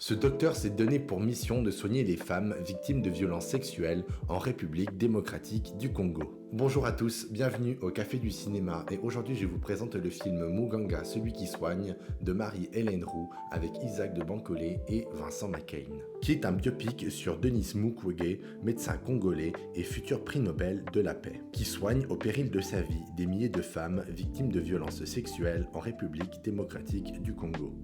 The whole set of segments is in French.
Ce docteur s'est donné pour mission de soigner les femmes victimes de violences sexuelles en République démocratique du Congo. Bonjour à tous, bienvenue au Café du Cinéma et aujourd'hui je vous présente le film Muganga, celui qui soigne de Marie-Hélène Roux avec Isaac de Bancolé et Vincent McCain, qui est un biopic sur Denis Mukwege, médecin congolais et futur prix Nobel de la paix, qui soigne au péril de sa vie des milliers de femmes victimes de violences sexuelles en République démocratique du Congo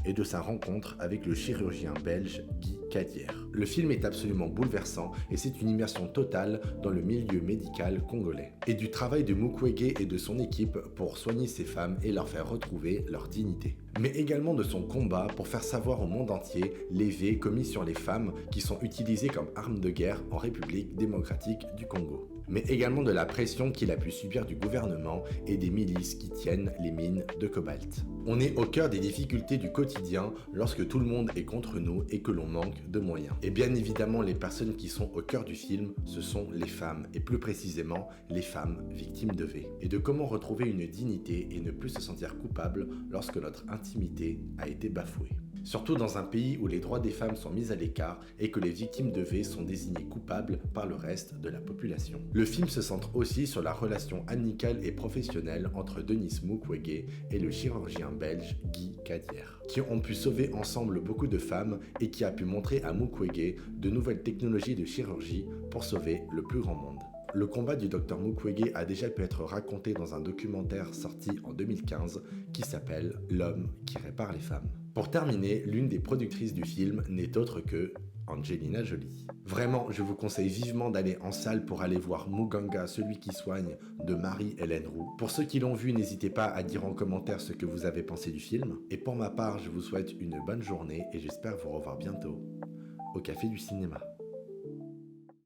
et de sa rencontre avec le chirurgien belge Guy Cadière. Le film est absolument bouleversant et c'est une immersion totale dans le milieu médical congolais et du travail de Mukwege et de son équipe pour soigner ces femmes et leur faire retrouver leur dignité. Mais également de son combat pour faire savoir au monde entier les faits commis sur les femmes qui sont utilisées comme armes de guerre en République démocratique du Congo. Mais également de la pression qu'il a pu subir du gouvernement et des milices qui tiennent les mines de cobalt. On est au cœur des difficultés du quotidien lorsque tout le monde est contre nous et que l'on manque de moyens. Et bien évidemment, les personnes qui sont au cœur du film, ce sont les femmes, et plus précisément les femmes victimes de V. Et de comment retrouver une dignité et ne plus se sentir coupable lorsque notre intimité a été bafouée. Surtout dans un pays où les droits des femmes sont mis à l'écart et que les victimes de V sont désignées coupables par le reste de la population. Le film se centre aussi sur la relation amicale et professionnelle entre Denis Mukwege et le chirurgien belge Guy Cadière, qui ont pu sauver ensemble beaucoup de femmes et qui a pu montrer à Mukwege de nouvelles technologies de chirurgie pour sauver le plus grand monde. Le combat du Dr Mukwege a déjà pu être raconté dans un documentaire sorti en 2015 qui s'appelle L'homme qui répare les femmes. Pour terminer, l'une des productrices du film n'est autre que Angelina Jolie. Vraiment, je vous conseille vivement d'aller en salle pour aller voir Muganga, celui qui soigne de Marie-Hélène Roux. Pour ceux qui l'ont vu, n'hésitez pas à dire en commentaire ce que vous avez pensé du film. Et pour ma part, je vous souhaite une bonne journée et j'espère vous revoir bientôt au Café du Cinéma.